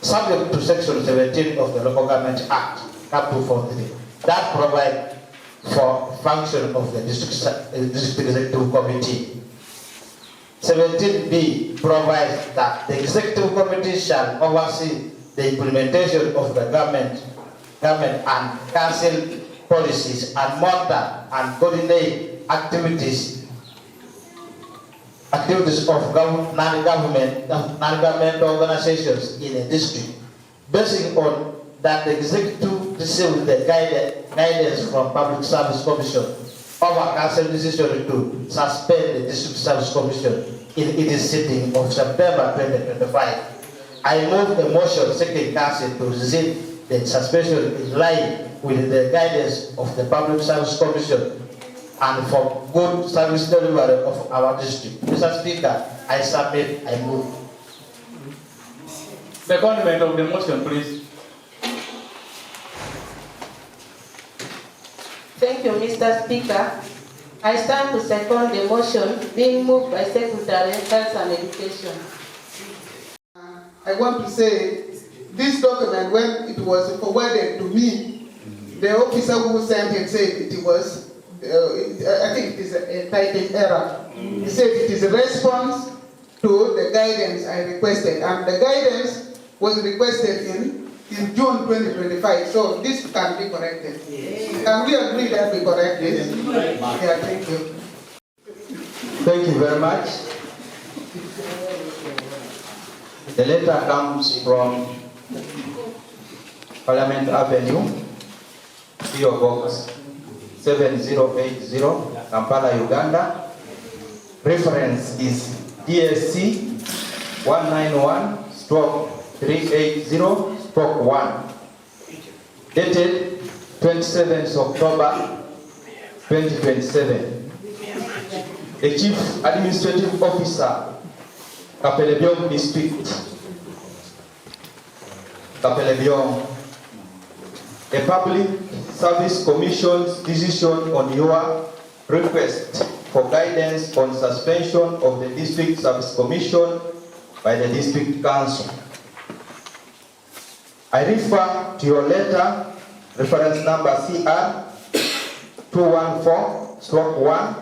subject to Section 17 of the Local Government Act, Cap 243, that provide for function of the district executive committee. 17B provides that the executive committee shall oversee the implementation of the government and council policies and monitor and coordinate activities of non-government organizations in a district, basing on that the executive receives the guidance from Public Service Commission over council decision to suspend the District Service Commission in its sitting of September 2025. I move the motion seeking council to rescind the suspension in line with the guidance of the Public Service Commission and for good service delivery of our district. Mr. Speaker, I submit, I move. Secondment of the motion, please. Thank you, Mr. Speaker. I stand to second the motion being moved by Secretary of Health and Education. I want to say, this document, when it was forwarded to me, the officer who sent it said it was, I think it is a typing error. He said it is a response to the guidance I requested, and the guidance was requested in June 2025, so this can be corrected. Yes. Can we agree that we corrected? Yes. Yeah, thank you. Thank you very much. The letter comes from Parliament Avenue, PO Box 7080, Kampala, Uganda. Reference is DSC 191/380/1, dated 27th October 2027. The Chief Administrative Officer, Kapelebyong District, Kapelebyong. A Public Service Commission's decision on your request for guidance on suspension of the District Service Commission by the District Council. I refer to your letter, reference number CR 214/1,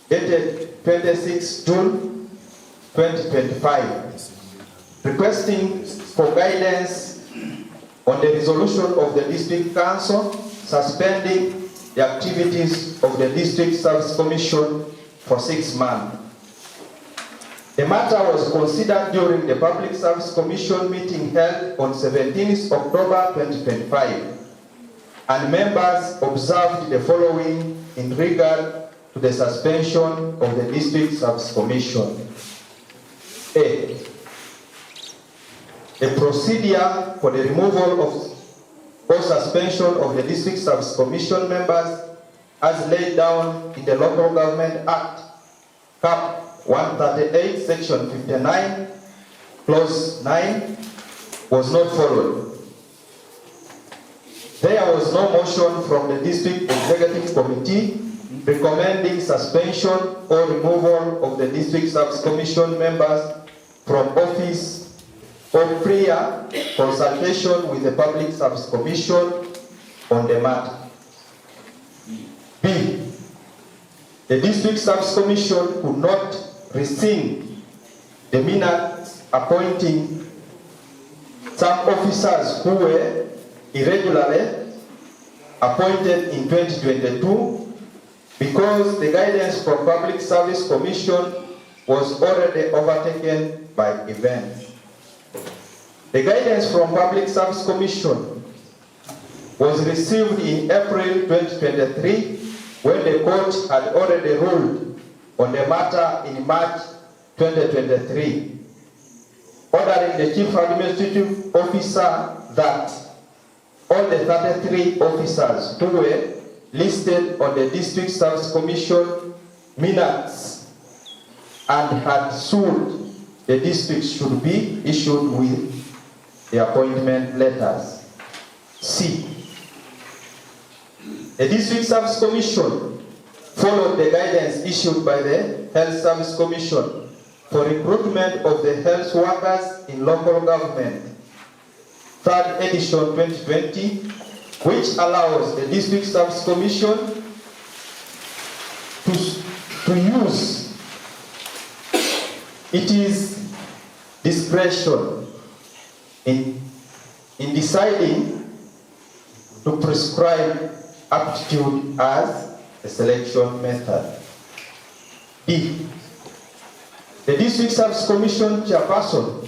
dated 26 June 2025, requesting for guidance on the resolution of the District Council suspending the activities of the District Service Commission for 6 months. The matter was considered during the Public Service Commission meeting held on 17th October 2025, and members observed the following in regard to the suspension of the District Service Commission. A. A procedure for the removal of or suspension of the District Service Commission members as laid down in the Local Government Act, Cap 138, Section 59, Clause 9, was not followed. There was no motion from the District Executive Committee recommending suspension or removal of the District Service Commission members from office or prior consultation with the Public Service Commission on the matter. B. The District Service Commission could not rescind the minutes appointing some officers who were irregularly appointed in 2022 because the guidance from Public Service Commission was already overtaken by events. The guidance from Public Service Commission was received in April 2023 when the court had already ruled on the matter in March 2023, ordering the Chief Administrative Officer that all the 33 officers who were listed on the District Service Commission minutes and had sued the district should be issued with the appointment letters. C. The District Service Commission followed the guidance issued by the Health Service Commission for recruitment of the health workers in local government 3rd edition 2020, which allows the District Service Commission to use its discretion in deciding to prescribe aptitude as a selection method. B. The District Service Commission chairperson,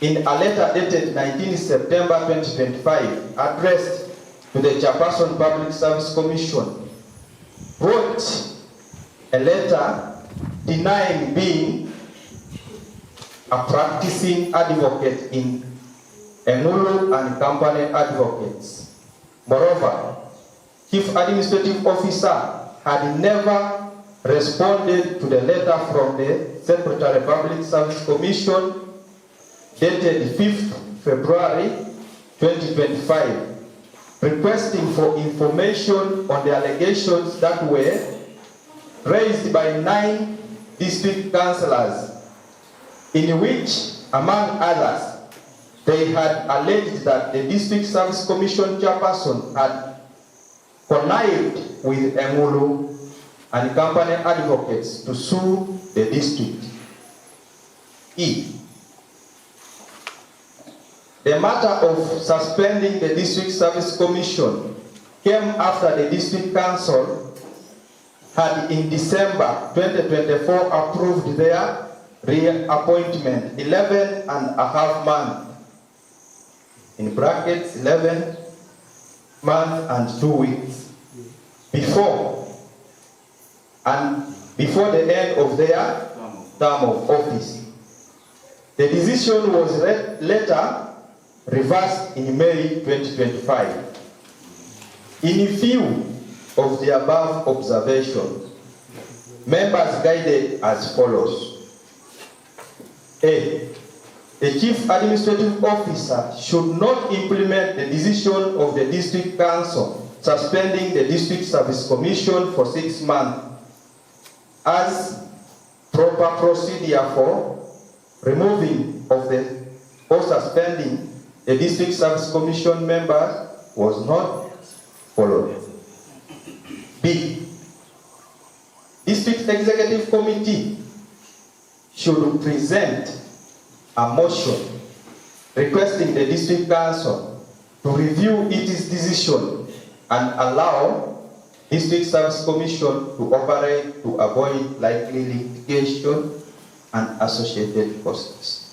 in a letter dated 19 September 2025, addressed to the Chairperson Public Service Commission, wrote a letter denying being a practicing advocate in Engulu and Company Advocates. Moreover, Chief Administrative Officer had never responded to the letter from the Secretary Public Service Commission dated 5th February 2025, requesting for information on the allegations that were raised by 9 district councillors, in which, among others, they had alleged that the District Service Commission chairperson had connived with Engulu and Company Advocates to sue the district. E. The matter of suspending the District Service Commission came after the District Council had in December 2024 approved their reappointment 11.5 months, in brackets 11 months and 2 weeks, before the end of their term of office. The decision was later reversed in May 2025. In view of the above observation, members guided as follows. A. The Chief Administrative Officer should not implement the decision of the District Council suspending the District Service Commission for 6 months as proper procedure for removing or suspending the District Service Commission members was not followed. B. District Executive Committee should present a motion requesting the District Council to review its decision and allow District Service Commission to operate to avoid likely litigation and associated costs.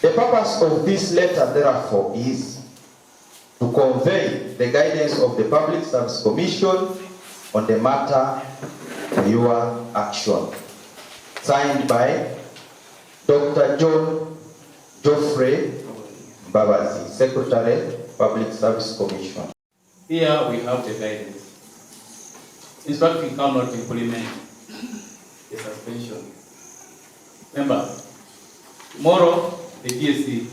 The purpose of this letter, therefore, is to convey the guidance of the Public Service Commission on the matter for your action. Signed by Dr. John Geoffrey Babazi, Secretary, Public Service Commission. Here we have the guidance. Instructing cannot implement the suspension. Remember, tomorrow the GSC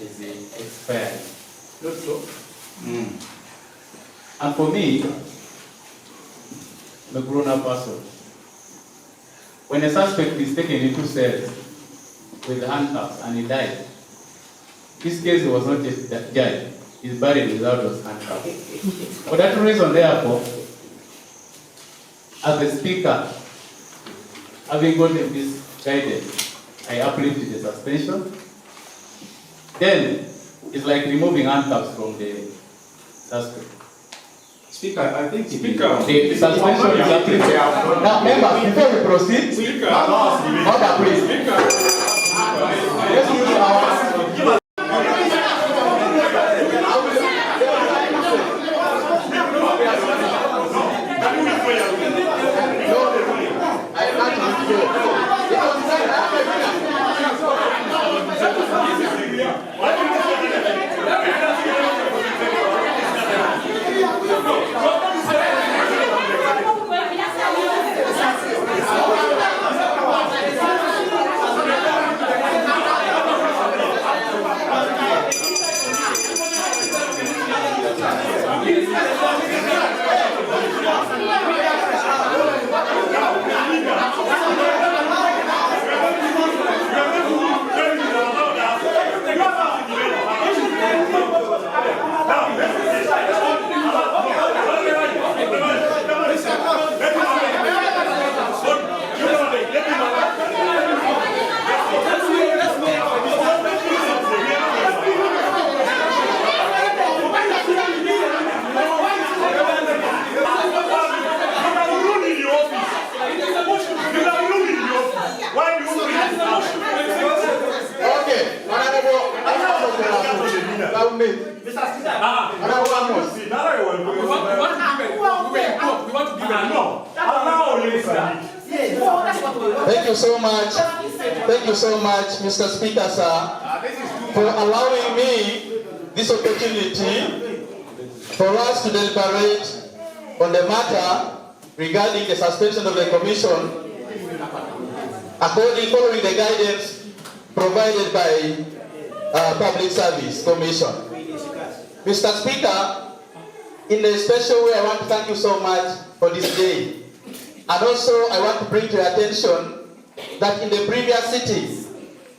is expired. Not so? And for me, I'm a grown-up person. When a suspect is taken into cells with handcuffs and he died, this case was not just judged, he's buried without those handcuffs. For that reason, therefore, as the Speaker, having gotten this guidance, I uplift the suspension. Then it's like removing handcuffs from the suspect. Speaker, I think The suspension is uplifted. Now, members, before we proceed, order, please. Let's use our. don't mean. Mr. Speaker, allow one more. We want to give it. No. Allow him, sir. Thank you so much. Thank you so much, Mr. Speaker, sir, for allowing me this opportunity for us to deliberate on the matter regarding the suspension of the commission following the guidance provided by Public Service Commission. Mr. Speaker, in a special way, I want to thank you so much for this day. And also, I want to bring to your attention that in the previous sitting,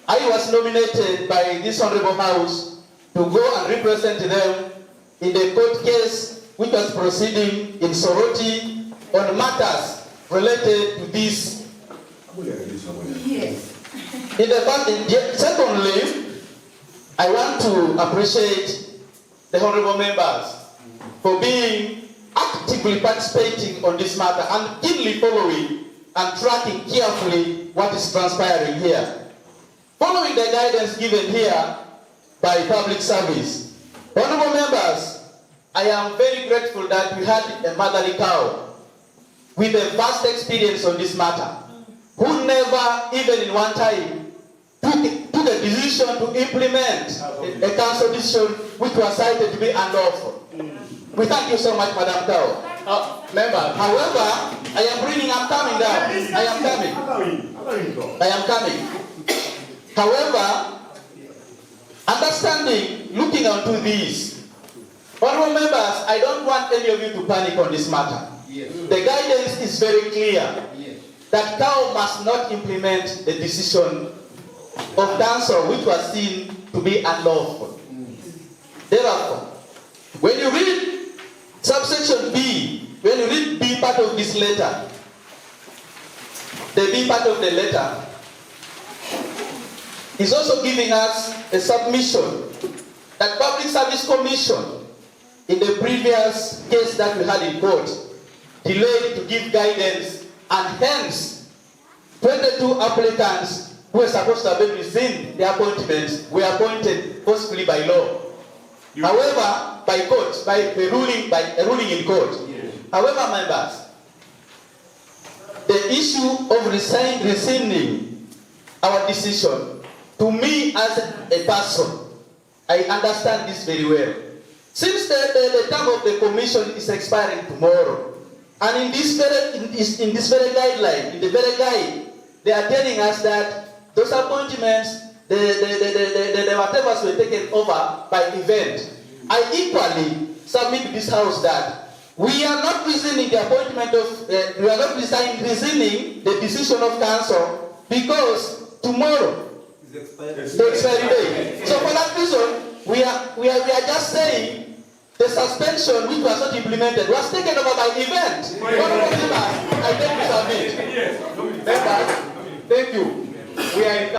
I was nominated by this Honorable House to go and represent them in the court case which was proceeding in Soroti on matters related to this. Yes. Secondly, I want to appreciate the honorable members for being actively participating on this matter and keenly following and tracking carefully what is transpiring here. Following the guidance given here by Public Service, honorable members, I am very grateful that we had a motherly cow with a vast experience on this matter, who never, even in one time, took a decision to implement a council decision which was cited to be unlawful. We thank you so much, Madam Tao. Member, however, I'm coming down. I am coming. However, understanding, looking onto this, honorable members, I don't want any of you to panic on this matter. Yes. The guidance is very clear. Yes. That cow must not implement the decision of council which was seen to be unlawful. Therefore, when you read subsection B, when you read B part of this letter, the B part of the letter is also giving us a submission that Public Service Commission in the previous case that we had in court delayed to give guidance, and hence 22 applicants who were supposed to have been received their appointments were appointed forcefully by law. However, by court, by a ruling in court. Yes. However, members, the issue of rescinding our decision, to me as a person, I understand this very well. Since the term of the commission is expiring tomorrow, and in this very guideline, in the very guide, they are telling us that those appointments, the whatever were taken over by event. I equally submit to this house that we are not rescinding the appointment of, we are not rescinding the decision of council because tomorrow is the expiry day. So for that reason, we are just saying the suspension which was not implemented was taken over by event. I thank you, submit. Members, thank you. We are in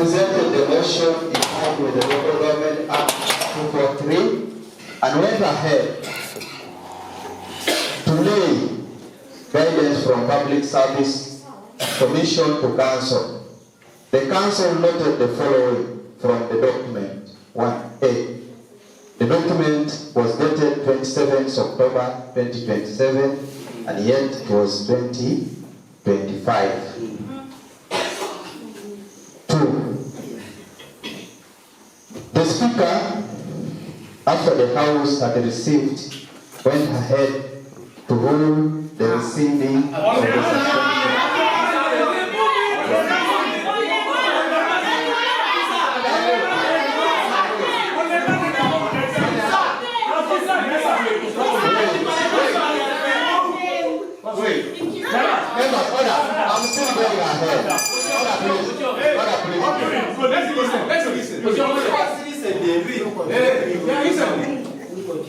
presented the motion in line with the Local Government Act 243 and went ahead to lay guidance from Public Service Commission to Council. The Council noted the following from the document 1A. The document was dated 27th October 2027 and yet it was 2025. 2. The Speaker after the House had received, went ahead to hold the rescinding of the suspension. Members, order. I'm still going ahead. Order, please. Order, please. Let's listen.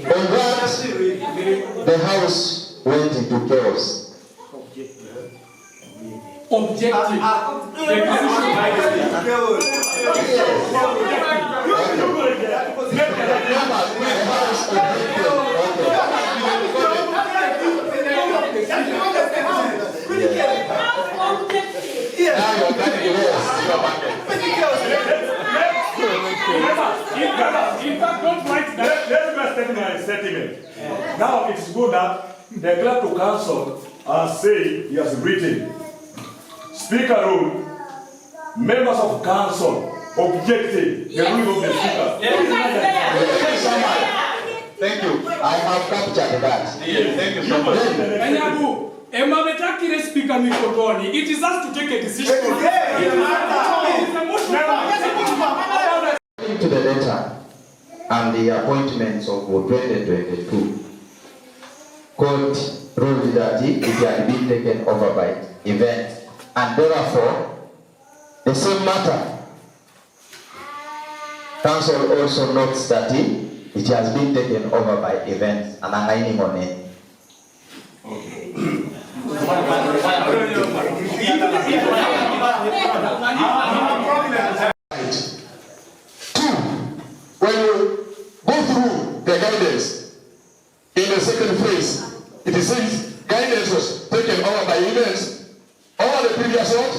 On that, the House went into chaos. Objective. The decision by the Now it's good that the clerk to council say he has written. Speaker rule, members of council objected the ruling of the speaker. Thank you. I have captured that. Yes, thank you so much. It is us to take a decision. To the letter and the appointments of 2022, court ruled that it had been taken over by events, and therefore the same matter. Council also notes that it has been taken over by events and aligning on it. When you go through the guidance in the second phase, it says guidance was taken over by events over the previous what?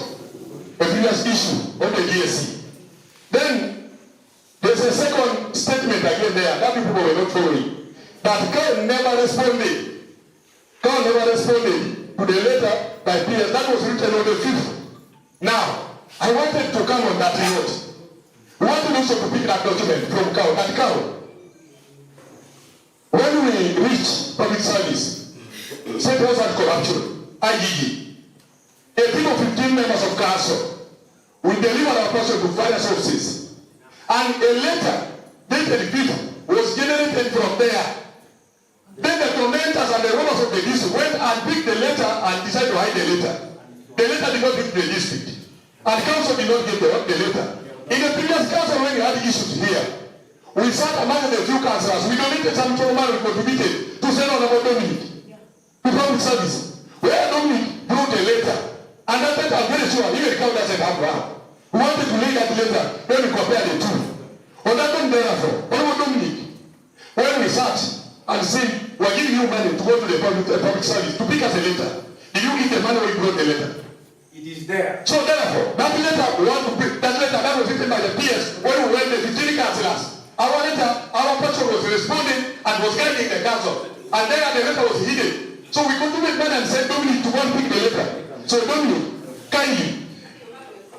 The previous issue of the DSC. Then there's a second statement again there that people were not following. That Kyle never responded. Kyle never responded to the letter by PS that was written on the 5th. Now, I wanted to come on that note. We wanted also to pick that document from Cow. That Cow, when we reach public service, State House and Corruption, IGG, a team of 15 members of council will deliver our person to various offices. And a letter dated 5th was generated from there. Then the tormentors and the robbers of the district went and picked the letter and decided to hide the letter. The letter did not hit the district. And council did not get the letter. In the previous council, when we had issues here, we sat among the few councillors. We donated some money we contributed to send on about Dominic to public service. Where Dominic wrote a letter, and that letter, I'm very sure, even the council doesn't have one. We wanted to lay that letter when we compare the two. On that one, therefore, what about Dominic? When we sat and said, we're giving you money to go to the public service to pick us a letter, did you give the money when you brought the letter? It is there. So therefore, that letter we want to bring, that letter that was written by the PS when we went to the 15 councillors. Our letter, our person was responding and was guiding the council. And then the letter was hidden. So we contributed money and said, Dominic, to go and pick the letter. So Dominic, kindly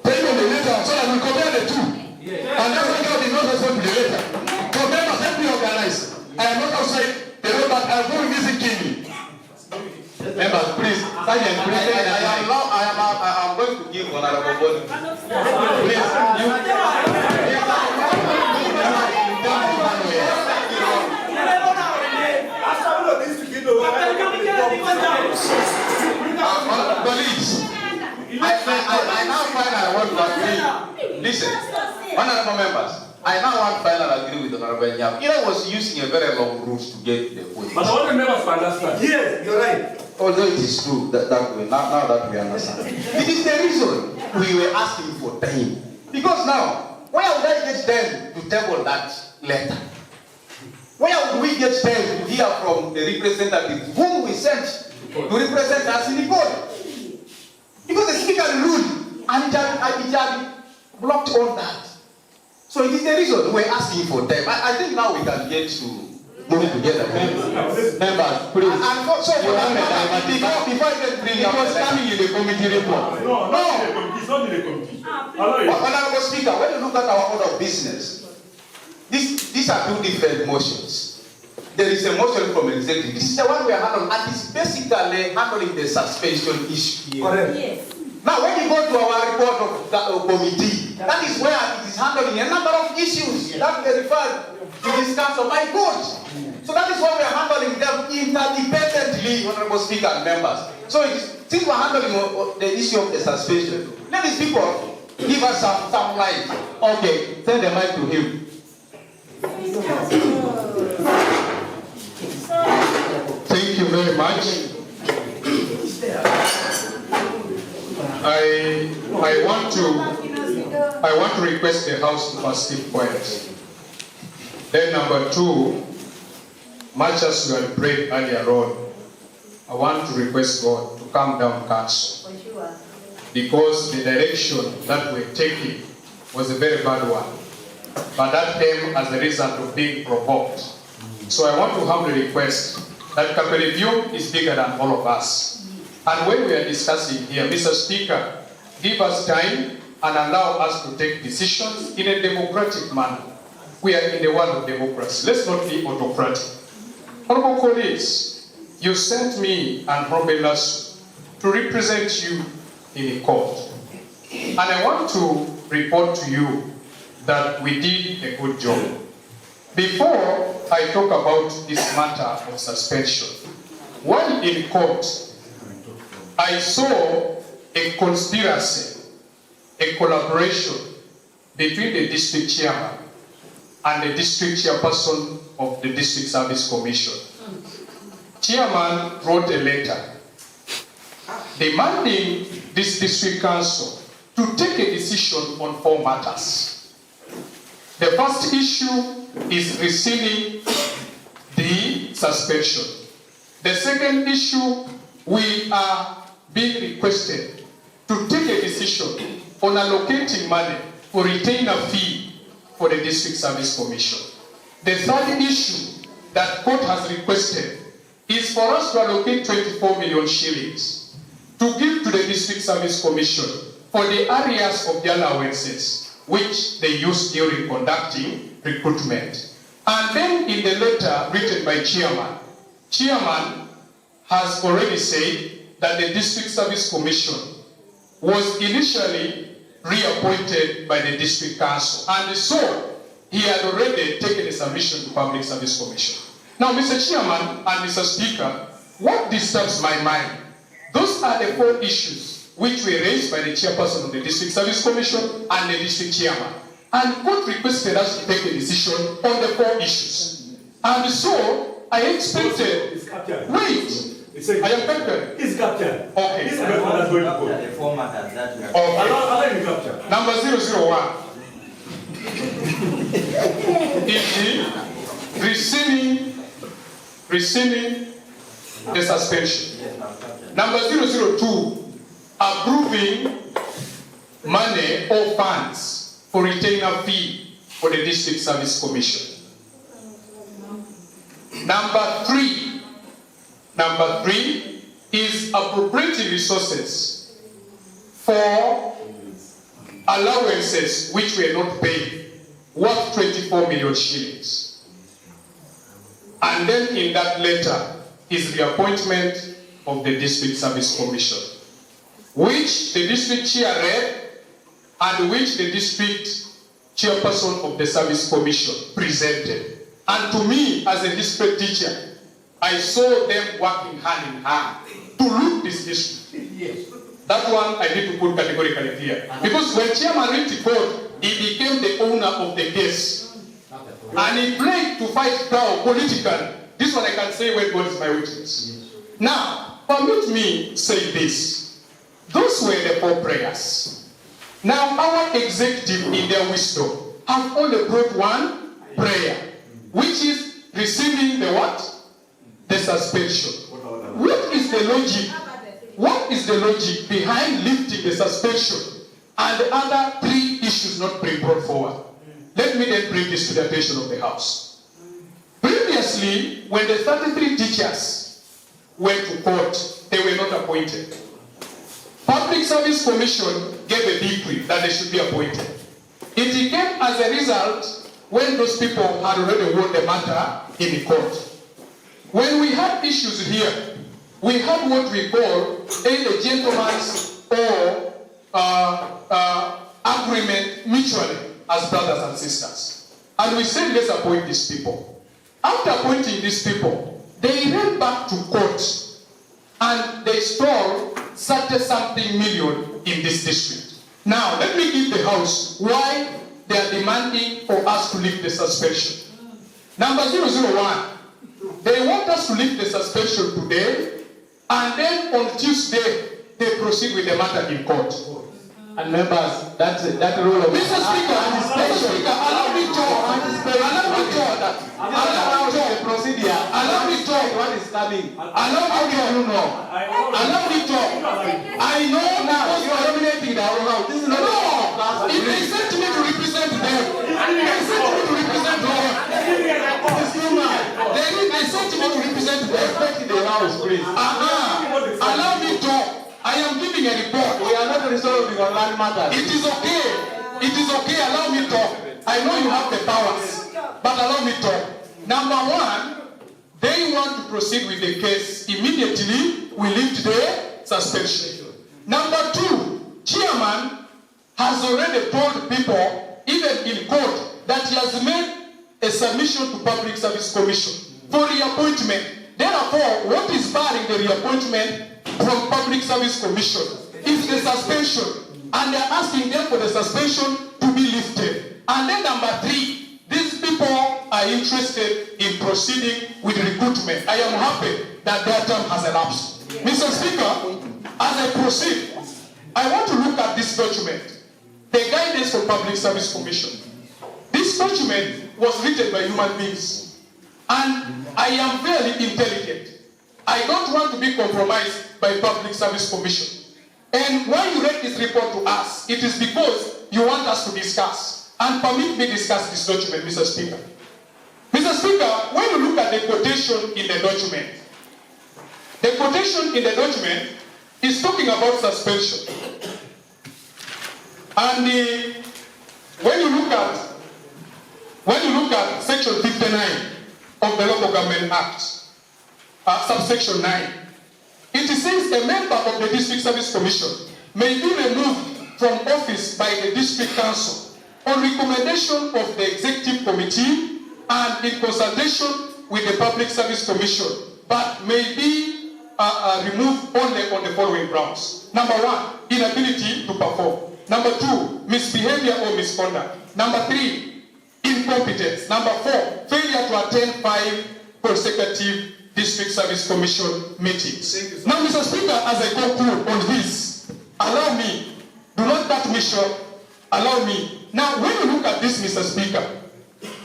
take on the letter so that we compare the two. Yeah. And that's why God did not respond to the letter. So members, help me organize. I am not outside the road, but I am going visit keenly. Members, please. Sergeant, please. I am going to give honorable body. Please. Colleagues, I now finally want to agree. Listen, honorable members, I now want to finally agree with Honorable Nyam. Ira was using a very long route to get the point. But all the members understand. Yes, you're right. Although it is true that way, now that we understand. It is the reason we were asking for time. Because now, where would I get time to table that letter? Where would we get time to hear from the representative whom we sent to represent us in the court? Because the speaker ruled and it had blocked all that. So it is the reason we're asking for time. I think now we can get to moving together. Members, please. And so before I can bring it was coming in the committee report. No, it's not in the committee. Honorable Speaker, when you look at our order of business, this these are two different motions. There is a motion from executive. This is the one we are handling, and it's basically handling the suspension issue. Correct. Yes. Now, when you go to our report of the committee, that is where it is handling a number of issues that were referred to this council by court. So that is why we are handling them interdependently, Honorable Speaker and members. So since we are handling the issue of the suspension, let these people give us some light. Okay, send the mic to him. Thank you very much. I want to request the House to first keep quiet. Then number two, much as you had prayed earlier on, I want to request God to calm down Council. Because the direction that we're taking was a very bad one. But that came as a result of being provoked. So I want to humbly request that Kapelebyong is bigger than all of us. And when we are discussing here, Mr. Speaker, give us time and allow us to take decisions in a democratic manner. We are in the world of democracy. Let's not be autocratic. Honorable colleagues, you sent me and Robelas to represent you in a court. And I want to report to you that we did a good job. Before I talk about this matter of suspension, while in court, I saw a conspiracy, a collaboration between the district chairman and the district chairperson of the District Service Commission. Chairman wrote a letter demanding this district council to take a decision on 4 matters. The first issue is rescinding the suspension. The second issue, we are being requested to take a decision on allocating money for retainer fee for the District Service Commission. The third issue that court has requested is for us to allocate 24 million shillings to give to the District Service Commission for the areas of the allowances which they use during conducting recruitment. And then in the letter written by Chairman has already said that the District Service Commission was initially reappointed by the District Council, and so he had already taken a submission to Public Service Commission. Now, Mr. Chairman and Mr. Speaker, what disturbs my mind, those are the 4 issues which were raised by the chairperson of the District Service Commission and the district chairman. And court requested us to take a decision on the 4 issues. And so, I expected... Wait! I am captain. He's captain. Okay. He's the one that's going to go. The format that we are. Okay. Allow him captain. Number 001 is rescinding the suspension. Number 002, approving money or funds for retainer fee for the District Service Commission. Number three is appropriating resources for allowances which were not paid, worth 24 million shillings. And then in that letter is the appointment of the District Service Commission, which the district chair read and which the district chairperson of the Service Commission presented. And to me, as a district teacher, I saw them working hand in hand to look this issue. Yes. That one I need to put categorically clear. Because when Chairman read the court, he became the owner of the case. And he played to fight crowd politically. This one I can say when God is my witness. Now, permit me say this. Those were the 4 prayers. Now, our executive in their wisdom have only brought 1 prayer, which is receiving the what? The suspension. What is the logic? What is the logic behind lifting the suspension and the other 3 issues not being brought forward? Let me then bring this to the attention of the House. Previously, when the 33 teachers went to court, they were not appointed. Public Service Commission gave a decree that they should be appointed. It came as a result when those people had already won the matter in the court. When we had issues here, we had what we call either gentleman's or agreement mutually as brothers and sisters. And we said, let's appoint these people. After appointing these people, they went back to court and they stole 30-something million in this district. Now, let me give the House why they are demanding for us to lift the suspension. Number 001, they want us to lift the suspension today, and then on Tuesday, they proceed with the matter in court. And members, that rule of Mr. Speaker, allow me to talk. the procedure. Allow me to talk. What is coming? Allow me to talk. Allow me to talk. I know now You are dominating the whole house. This is not no. If they sent me to represent them, they sent me to represent them. They sent me to represent them. respect the house, please. Allow me to talk. I am giving a report. We are not resolving on land matters. It is okay. It is okay. Allow me to talk. I know you have the powers, but allow me to talk. Number one, they want to proceed with the case immediately. We lift the suspension. Number two, chairman has already told people, even in court, that he has made a submission to Public Service Commission for reappointment. Therefore, what is barring the reappointment from Public Service Commission is the suspension, and they are asking them for the suspension to be lifted. And then number three, these people are interested in proceeding with recruitment. I am happy that their term has elapsed. Mr. Speaker, as I proceed, I want to look at this document, the guidance for Public Service Commission. This document was written by human beings, and I am very intelligent. I don't want to be compromised by Public Service Commission. And why you read this report to us, it is because you want us to discuss. And permit me discuss this document, Mr. Speaker. Mr. Speaker, when you look at the quotation in the document is talking about suspension. And when you look at section 59 of the Local Government Act, subsection 9, it says a member of the District Service Commission may be removed from office by the District Council on recommendation of the Executive Committee and in consultation with the Public Service Commission, but may be removed only on the following grounds. Number one, inability to perform. Number two, misbehavior or misconduct. Number three, incompetence. Number four, failure to attend 5 consecutive District Service Commission meetings. Now, Mr. Speaker, as I conclude on this, allow me, do not cut me short, allow me. Now, when you look at this, Mr. Speaker,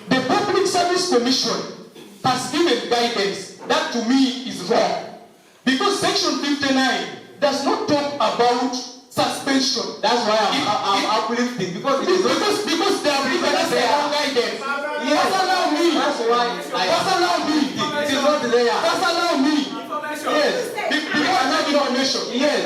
the Public Service Commission has given guidance that to me is wrong. Because Section 59 does not talk about suspension. That's why I'm uplifting. Because they have given us their own guidance. Yes, allow me. That's why allow me. It is not there. Just allow me. Yes. Before I have information. Yes.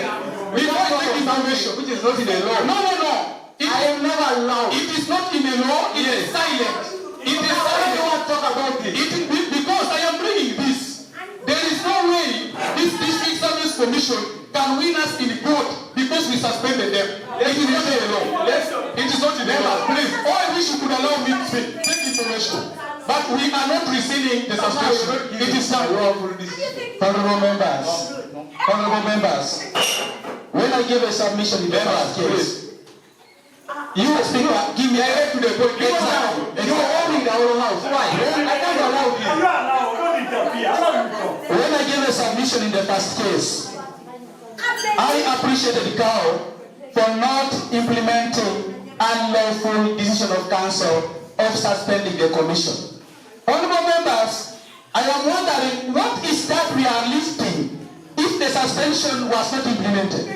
Before I take information. Which is not in the law. No. I am never allowed. It is not in the law. It is silent. It is silent. I don't want to talk about it. Because I am bringing this. There is no way this District Service Commission can win us in court because we suspended them. It is not in the law. It is not in the law. Please. Or I wish you could allow me to take information. But we are not rescinding the suspension. It is not. Honorable members, when I give a submission in the first case, you Speaker, give me a head to the point. You are owning the whole house. Why? I can't allow you. When I give a submission in the first case, I appreciated the cow for not implementing unlawful decision of council of suspending the commission. Honorable members, I am wondering what is that we are listing if the suspension was not implemented?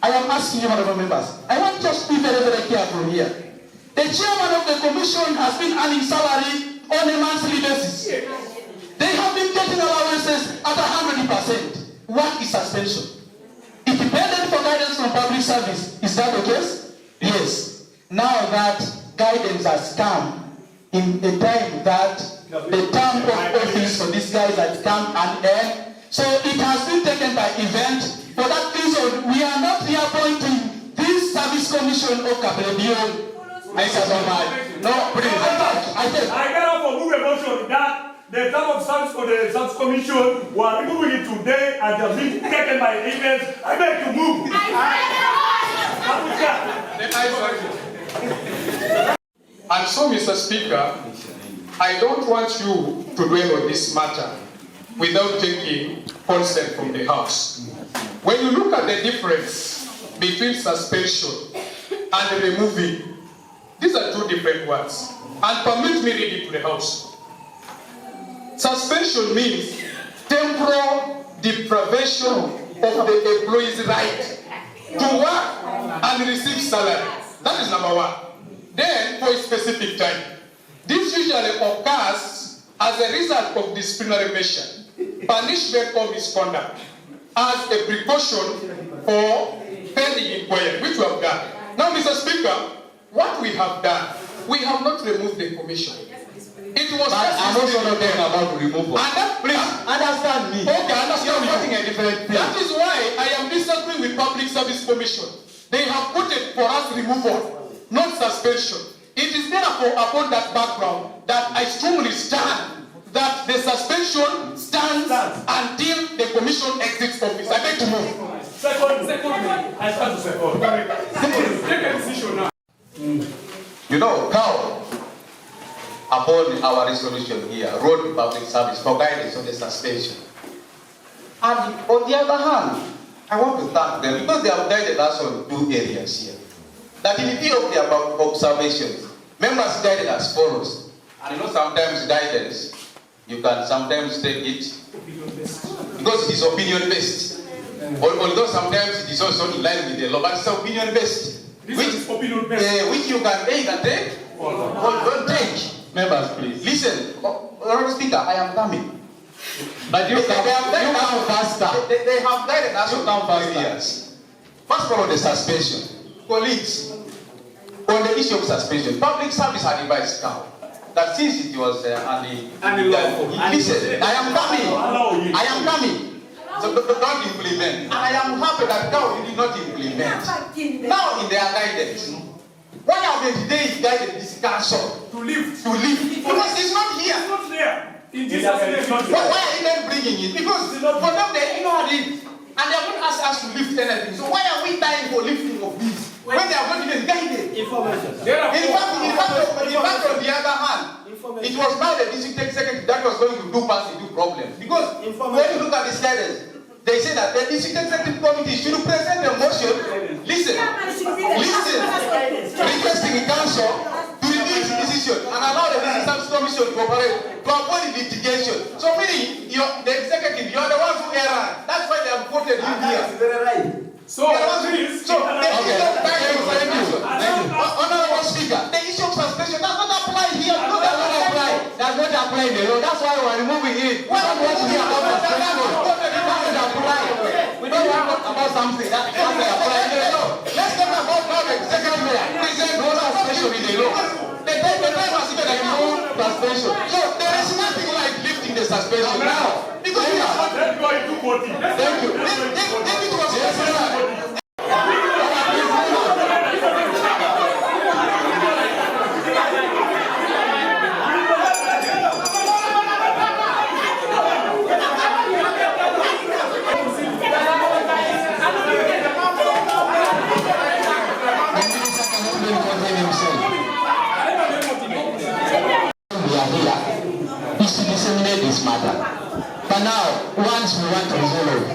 I am asking you, honorable members. I want just to be very, very careful here. The chairman of the commission has been earning salary on a monthly basis. They have been getting allowances at 100%. What is suspension? Independent for guidance from public service. Is that the case? Yes. Now that guidance has come in a time that the term of office for these guys had come and end. So it has been taken by event. For that reason, we are not reappointing this service commission of Kapelebyong. Thank you so much. No, please. I get up for move a motion that the term of service for the service commission, we are removing it today and they have been taken by events. I beg to move. And so, Mr. Speaker, I don't want you to dwell on this matter without taking consent from the House. When you look at the difference between suspension and removing, these are two different words. And permit me read it to the House. Suspension means temporal deprivation of the employee's right to work and receive salary. That is number one. Then, for a specific time. This usually occurs as a result of disciplinary measure, punishment or misconduct, as a precaution for pending inquiry, which we have done. Now, Mr. Speaker, what we have done, we have not removed the commission. It was I'm also not talking about removal. And that, please understand me. Okay, understand me. A different thing. That is why I am disagreeing with Public Service Commission. They have put it for us removal, not suspension. It is therefore upon that background that I strongly stand that the suspension stands until the commission exits office. I beg to move. Secondly, I stand to second. Take a decision now. You know, now, upon our resolution here, Road Public Service for guidance on the suspension. And on the other hand, I want to thank them because they have guided us on two areas here. That in view of their observations, members guided as follows. And you know, sometimes guidance, you can sometimes take it because it is opinion based. Although sometimes it is also in line with the law, but it's opinion based. Which you can either take or don't take. Members, please. Listen, Honorable Speaker, I am coming. But you come faster. They have guided us to come faster. First of all, the suspension. Colleagues, on the issue of suspension, Public Service had advised now that since it was listen, I am coming. I am coming. So don't implement. And I am happy that now you did not implement. Now in their guidance, why have they guided this council to leave? Because it's not here. It's not there. Why are you then bringing it? Because for them they ignored it. And they have not asked us to lift anything. So why are we dying for lifting of this? When they have not even guided. Information. In fact, on the other hand, it was now the district executive that was going to do pass the problem. Because when you look at this guidance, they say that the district executive committee should present a motion. Listen, requesting the council to review its decision and allow the district service commission to operate to avoid litigation. So meaning, the executive, you are the ones who err. That's why they have quoted you here. So, Honorable Speaker, the issue of suspension does not apply here. No, does not apply. Does not apply in the law. That's why we are removing it. We don't want to hear about suspension. It doesn't apply. We don't want to talk about something that doesn't apply in the law. Let's talk about how the executive present no suspension in the law. The time has even removed suspension. So there is nothing like lifting the suspension now. Because we are not. Thank you. David was this matter. But now, once we want to resolve,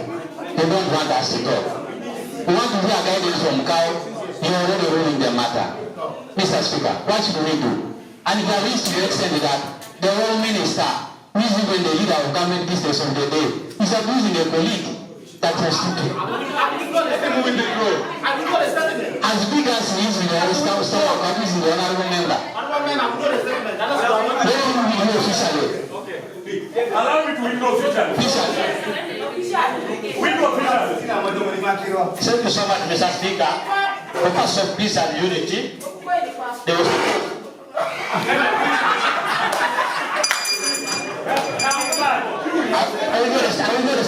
they don't want us to talk. We want to hear guidance from Cow. You're already ruling the matter. Mr. Speaker, what should we do? And it has reached to the extent that the whole minister, who is even the leader of government business of the day, is abusing a colleague that was stupid. Moving the road. As big as he is in the abusing the honorable member. Let him be officially. Allow me to withdraw officially. Thank you so much, Mr. Speaker. For purpose of peace and unity, there was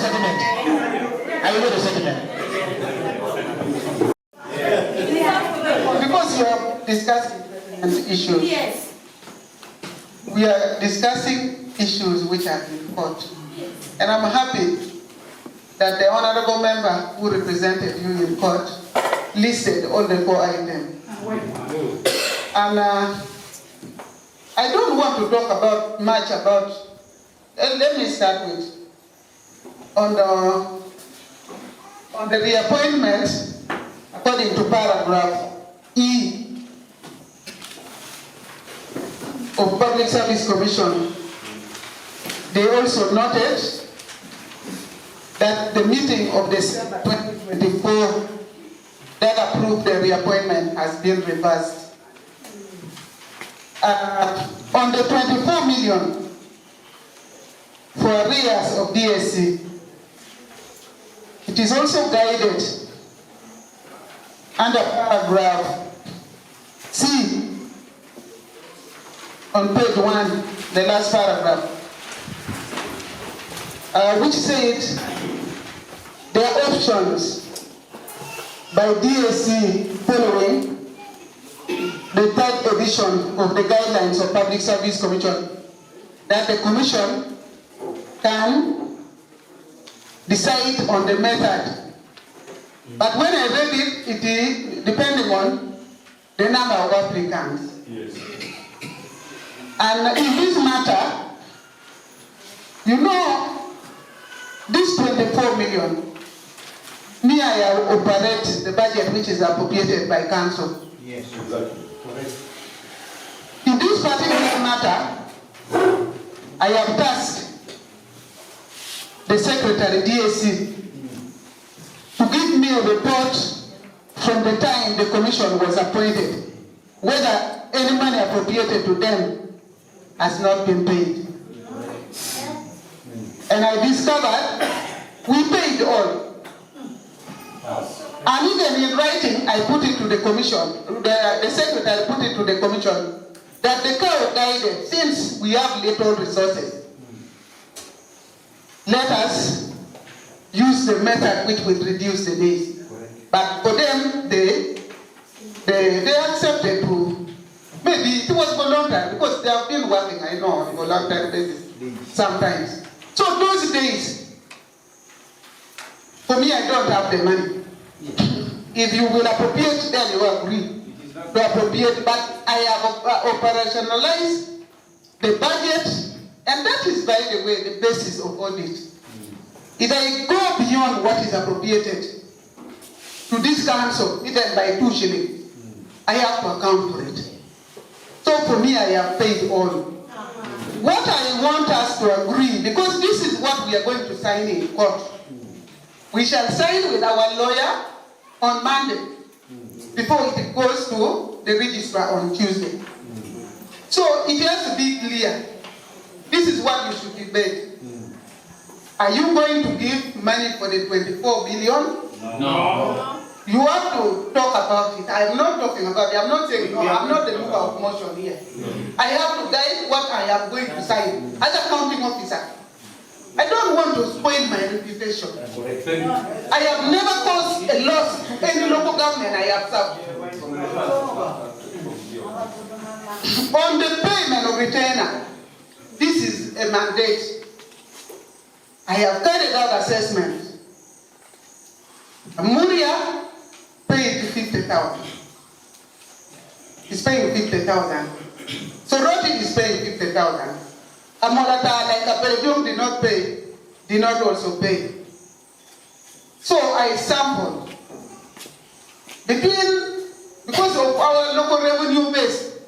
settlement. I will know the settlement. Because you are discussing issues. Yes. We are discussing issues which are in court. And I'm happy that the honorable member who represented you in court listed all the 4 items. And I don't want to talk much about, let me start with, on the reappointment, according to paragraph E of Public Service Commission. They also noted that the meeting of December 2024 that approved the reappointment has been reversed. On the 24 million for arrears of DSC, it is also guided under paragraph C on page 1, the last paragraph, which said there are options by DSC following the 3rd edition of the guidelines of Public Service Commission, that the Commission can decide on the method. But when I read it, it is depending on the number of applicants. Yes. And in this matter, you know, this 24 million, me, I operate the budget which is appropriated by council. Yes, exactly. Correct. In this particular matter, I have tasked the Secretary DSC to give me a report from the time the commission was appointed, whether any money appropriated to them has not been paid. And I discovered we paid all. And even in writing, I put it to the commission, the secretary put it to the commission, that the court guided, since we have little resources, let us use the method which will reduce the days. But for them, they accepted to, maybe it was voluntary, because they have been working, I know, on a voluntary basis sometimes. So those days, for me, I don't have the money. If you will appropriate, then you agree to appropriate. But I have operationalized the budget, and that is, by the way, the basis of audit. If I go beyond what is appropriated to this council, even by 2 shillings, I have to account for it. So for me, I have paid all. What I want us to agree, because this is what we are going to sign in court. We shall sign with our lawyer on Monday before it goes to the registrar on Tuesday. So it has to be clear. This is what you should debate. Are you going to give money for the 24 billion? No. You have to talk about it. I am not talking about it. I'm not saying no. I'm not the mover of motion here. I have to guide what I am going to sign as a counting officer. I don't want to spoil my reputation. I have never caused a loss to any local government I have served. On the payment of retainer, this is a mandate. I have carried out assessment. Muria paid 50,000. He's paying 50,000. So Roti is paying 50,000. Amolata, like Kapelebyong did not pay, did not also pay. So I sampled because of our local revenue base,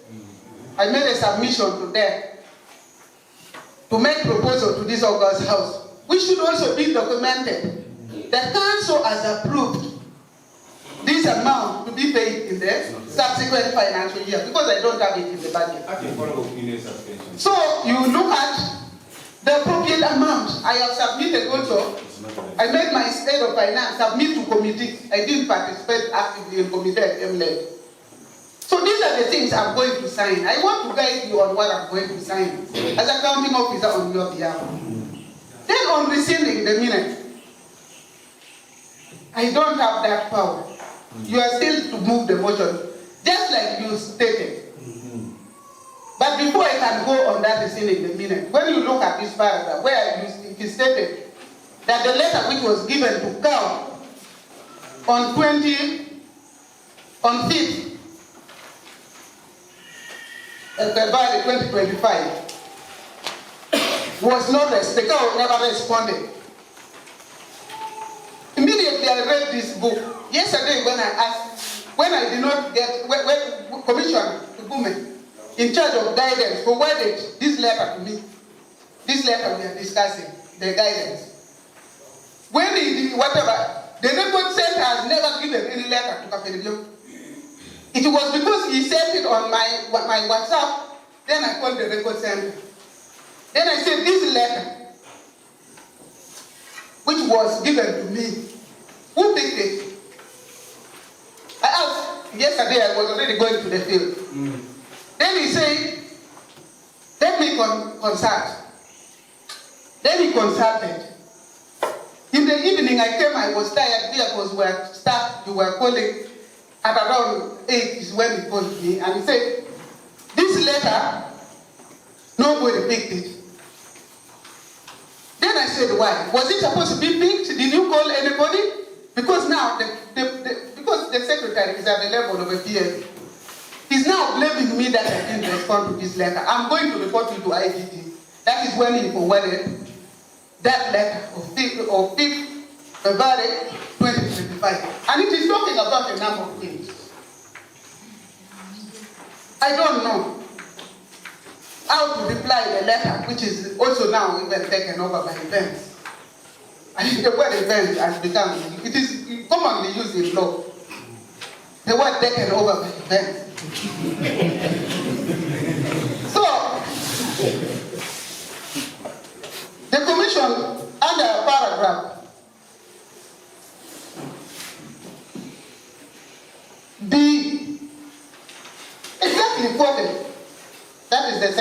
I made a submission to them to make proposal to this August House. We should also be documented that council has approved this amount to be paid in the subsequent financial year, because I don't have it in the budget. So you look at the appropriate amount. I have submitted also. I made my state of finance submit to committee. I didn't participate actively in committee at MLED. So these are the things I'm going to sign. I want to guide you on what I'm going to sign as a counting officer on your behalf. Then on rescinding the minute, I don't have that power. You are still to move the motion, just like you stated. But before I can go on that scene in a minute, when you look at this paragraph, where it is stated that the letter which was given to Cow on 5th February 2025 was not, the Cow never responded. Immediately I read this book. Yesterday when I did not get, when Commissioner Gume, in charge of guidance, forwarded this letter to me. This letter we are discussing, the guidance. When he did whatever, the record center has never given any letter to Kapelebyong. It was because he sent it on my WhatsApp, then I called the record center. Then I said, this letter, which was given to me, who picked it? I asked, yesterday I was already going to the field. Then he said, let me consult. Then he consulted. In the evening I came, I was tired, vehicles were staff, you were calling. At around 8 is when he called me and he said, this letter, nobody picked it. Then I said, why? Was it supposed to be picked? Did you call anybody? Because now, because the secretary is at the level of a PA, he's now blaming me that I didn't respond to this letter. I'm going to report you to IGT. That is when he forwarded that letter of 5th February 2025. And it is talking about a number of things. I don't know how to reply the letter, which is also now even taken over by events. I think the word event has become, it is commonly used in law. The word taken over by events. So, the commission, under a paragraph, be exactly quoted. That is the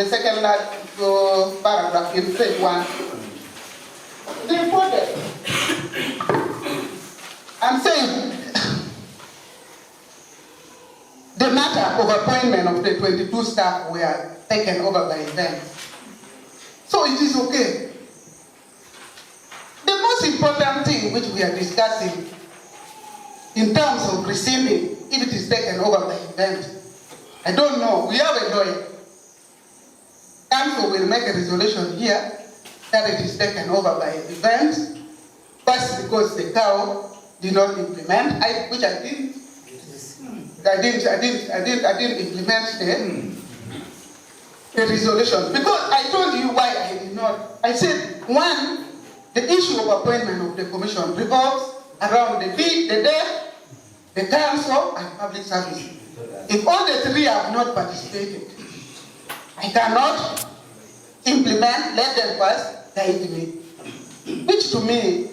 second paragraph in page 1. They quoted. I'm saying the matter of appointment of the 22 staff were taken over by events. So it is okay. The most important thing which we are discussing in terms of rescinding, if it is taken over by events, I don't know. We have a lawyer. Council will make a resolution here that it is taken over by events. First, because the cow did not implement, which I didn't. I didn't implement the resolution because I told you why I did not. I said, one, the issue of appointment of the commission revolves around the death, the council, and public service. If all the three have not participated, I cannot implement, let them pass, guide me. Which to me,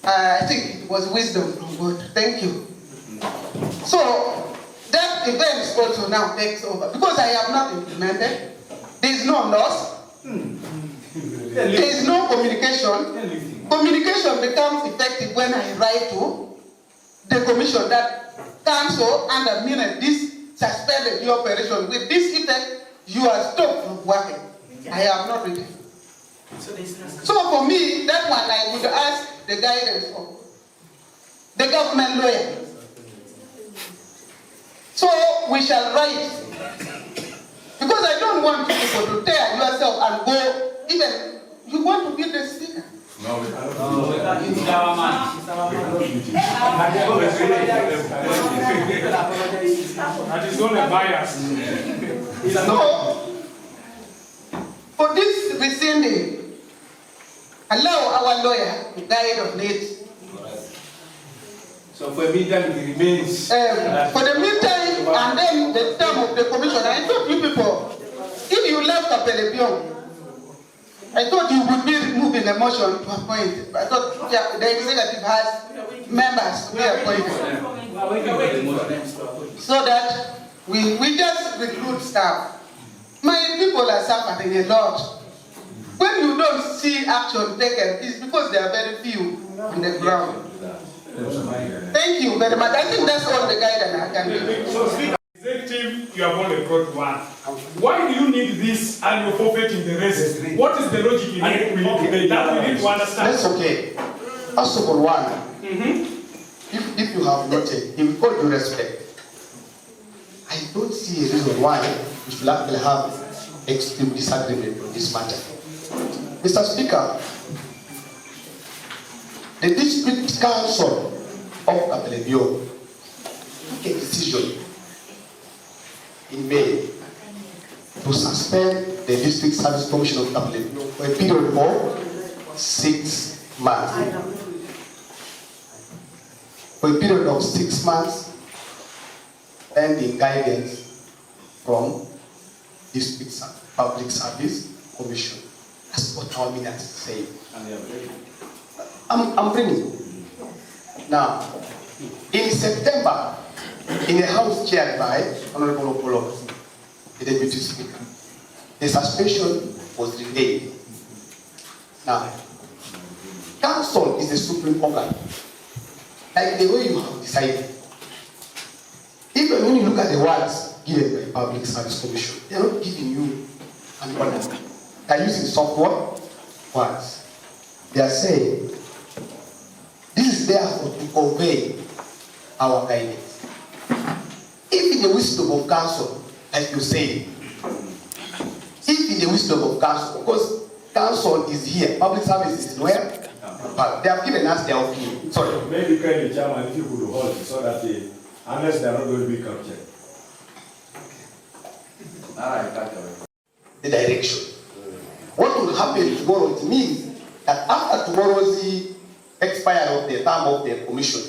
I think it was wisdom from God. Thank you. So, that event also now takes over. Because I have not implemented, there is no loss, there is no communication. Communication becomes effective when I write to the commission that council under minute this suspended the operation. With this effect, you are stopped from working. I have not written. So for me, that one I would ask the guidance of the government lawyer. So we shall write. Because I don't want people to tear yourself and go, even, you want to be the speaker. No, we cannot. That is only bias. So, for this rescinding, allow our lawyer to guide on it. So for the meantime, it remains. For the meantime, and then the term of the commission, I told you people, if you left Kapelebyong, I thought you would be moving a motion to appoint. I thought the executive has members to be appointed. So that we just recruit staff. My people are suffering a lot. when you don't see action taken, it's because there are very few on the ground. Thank you very much. I think that's all the guidance I can give. So, Speaker, executive, you have only brought one. Why do you need this and you're forfeiting the rest? What is the logic in it? That we need to understand. That's okay. First of all, one, if you have noted, in all due respect, I don't see a reason why we should actually have extreme disagreement on this matter. Mr. Speaker, the District Council of Kapelebyong took a decision in May to suspend the District Service Commission of Kapelebyong for a period of 6 months. For a period of 6 months, pending guidance from District Public Service Commission. That's what our minutes say. I'm bringing. Now, in September, in a house chaired by Honorable Opolo, the Deputy Speaker, the suspension was retained. Now, Council is the supreme organ. Like the way you have decided. Even when you look at the words given by Public Service Commission, they are not giving you an order. They are using software words. They are saying, this is therefore to convey our guidance. If in the wisdom of council, like you say, if in the wisdom of council, because council is here, public service is where? But they have given us their opinion. Sorry. Maybe kindly, Chairman, if you could hold it so that unless they are not going to be captured. The direction. What will happen tomorrow? It means that after tomorrow's expiry of the term of the commission,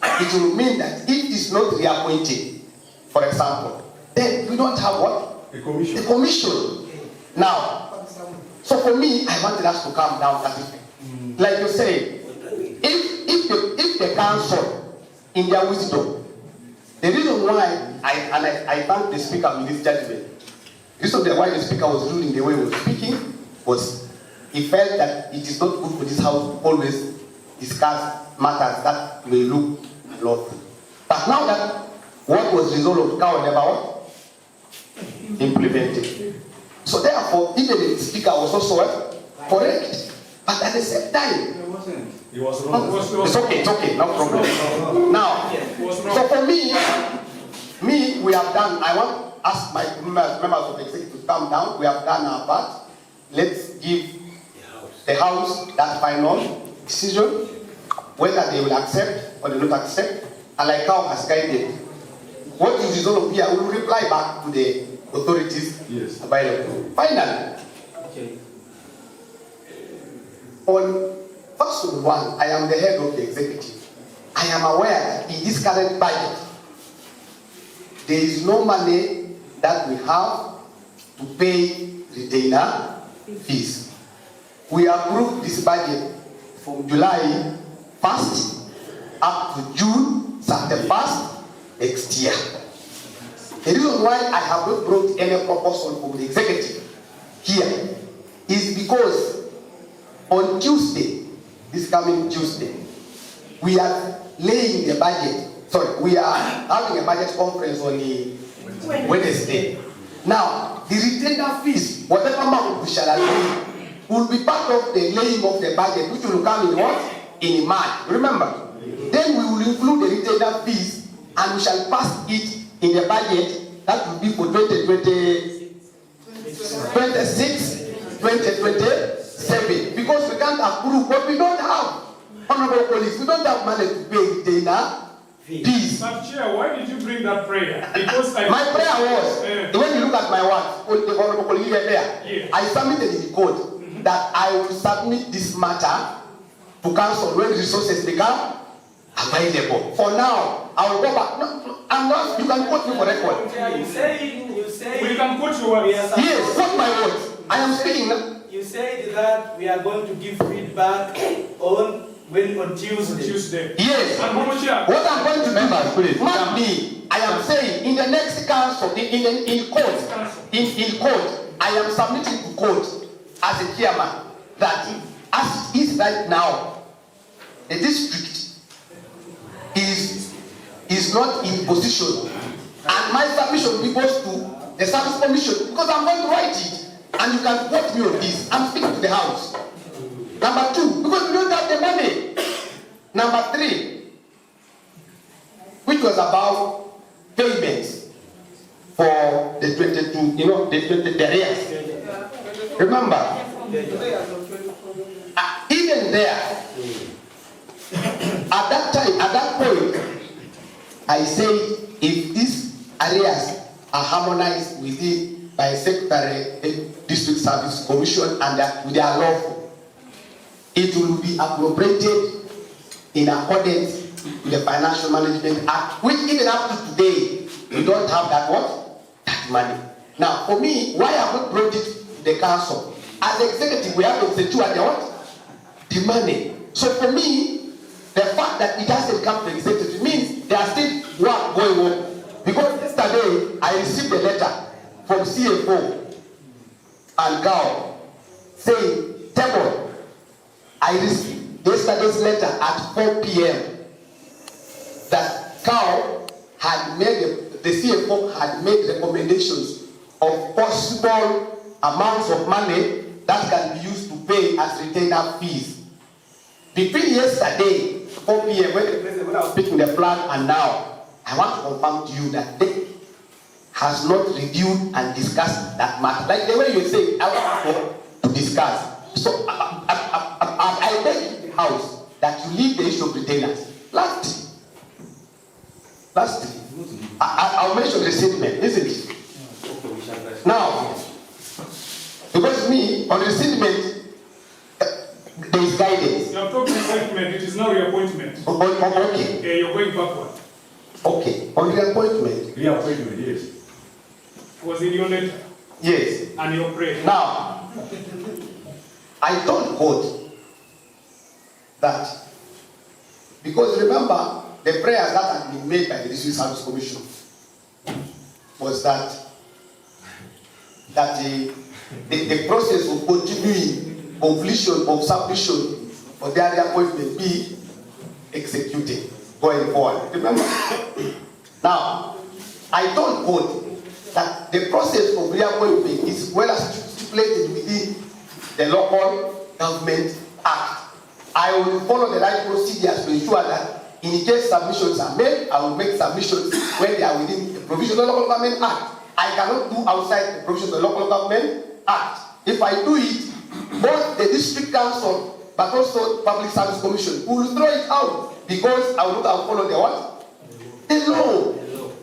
it will mean that if it is not reappointed, for example, then we don't have what? The commission. The commission. Now, so for me, I wanted us to calm down. Like you say, if the council, in their wisdom, the reason why I thank the speaker with this judgment, the reason why the speaker was ruling the way he was speaking was he felt that it is not good for this house to always discuss matters that may look unlawful. But now that what was resolved now never implemented. So therefore, even the speaker was also correct. But at the same time, It was wrong. it's okay, no problem. Now, so for me, we have done, I want to ask my members of the executive to calm down. We have done our part. Let's give the House that final decision, whether they will accept or they will not accept. And like how has guided, what is resolved here, we will reply back to the authorities available. Finally, on first of one, I am the head of the executive. I am aware that in this current budget, there is no money that we have to pay retainer fees. We approved this budget from July 1st up to June 31st next year. The reason why I have not brought any proposal from the executive here is because on Tuesday, this coming Tuesday, we are laying the budget. Sorry, we are having a budget conference on the Wednesday. Now, the retainer fees, whatever amount we shall agree, will be part of the laying of the budget, which will come in what? In March. Remember? Then we will include the retainer fees and we shall pass it in the budget that will be for 2026, 2027. Because we can't approve what we don't have. Honorable colleagues, we don't have money to pay retainer fees. But Chair, why did you bring that prayer? Because my prayer was, when you look at my words, the honorable colleague there, I submitted in the code that I will submit this matter to council when resources become available. For now, I will go back. No, I'm not. You can quote me for record. You say. We can quote your words. Yes, quote my words. I am speaking. You said that we are going to give feedback on Tuesday. Yes. What I'm going to do, not me. I am saying in the next council, in court, I am submitting to court as a chairman that as it is right now, the district is not in position, and my submission goes to the service commission because I'm going to write it, and you can quote me on this. I'm speaking to the house. Number two, because we don't have the money. Number three, which was about payments for the 22, the arrears. Remember, even there, at that point, I say if these areas are harmonized within by Secretary, District Service Commission, and they are lawful, it will be appropriated in accordance with the Financial Management Act, which even up to today, we don't have that money. Now, for me, why have we brought it to the council? As the executive, we have to secure the money. So for me, the fact that it hasn't come to executive means there are still work going on. Because yesterday, I received a letter from CFO and GAO saying, Table, I received yesterday's letter at 4 p.m. that GAO had made, the CFO had made recommendations of possible amounts of money that can be used to pay as retainer fees. Between yesterday, 4 p.m., when I was speaking the plan, and now, I want to confirm to you that they has not reviewed and discussed that matter. Like the way you say, I want to discuss. So I beg the House that you leave the issue of retainers. Lastly, I'll mention the statement, isn't it? Now, because me, on the statement, there is guidance. You have talked appointment, it is now reappointment. Okay. You're going backward. Okay, on reappointment. Reappointment, yes. Was in your letter? Yes. And your prayer? Now, I don't quote that because remember the prayers that had been made by the District Service Commission was that the process of continuing completion of submission for their reappointment be executed going forward. Remember? Now, I don't quote that the process of reappointment is well stipulated within the Local Government Act. I will follow the right procedures to ensure that in case submissions are made, I will make submissions when they are within the provision of the Local Government Act. I cannot do outside the provision of the Local Government Act. If I do it, both the District Council but also Public Service Commission will throw it out because I will not have followed the what? The law.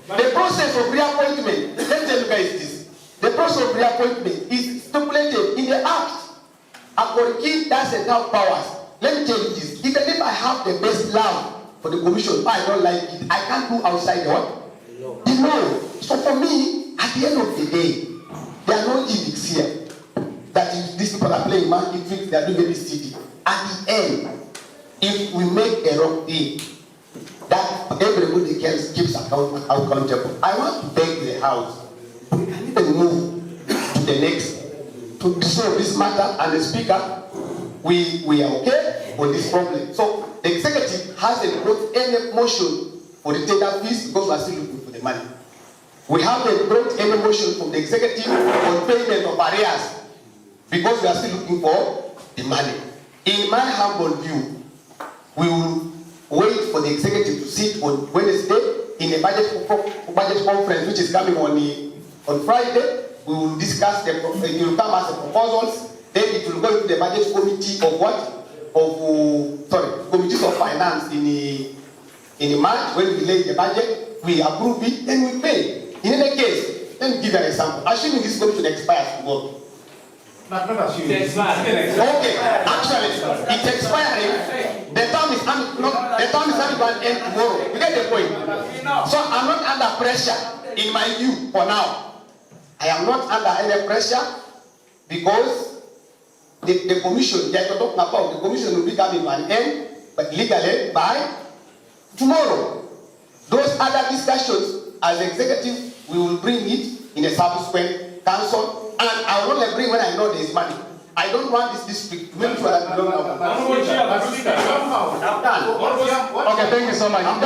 The process of reappointment, let me tell you guys this. The process of reappointment is stipulated in the Act. A king doesn't have powers. Let me tell you this. Even if I have the best love for the commission, if I don't like it, I can't do outside the what? The law. So for me, at the end of the day, there are no gimmicks here. That if these people are playing market tricks, they are doing ABCD. At the end, if we make a wrong thing, that everybody else keeps accountable. I want to beg the House, we can even move to the next, to solve this matter, and the Speaker, we are okay on this problem. So the Executive hasn't brought any motion for retainer fees because we are still looking for the money. We haven't brought any motion from the Executive on payment of arrears because we are still looking for the money. In my humble view, we will wait for the Executive to sit on Wednesday in a budget conference which is coming on Friday. We will discuss it will come as a proposals. Then it will go to the budget committee committees of finance in March. When we lay the budget, we approve it, then we pay. In any case, let me give you an example. Assuming this commission expires tomorrow. Not assuming. Okay, actually, it's expiring. The term is coming to an end tomorrow. You get the point? So I'm not under pressure, in my view, for now. I am not under any pressure because the commission that you're talking about, the commission will be coming to an end, but legally by tomorrow. Those other discussions, as executive, we will bring it in a subsequent council, and I will only bring when I know there is money. I don't want this district to belong. Honorable Chair, I'm done. okay, thank you so much.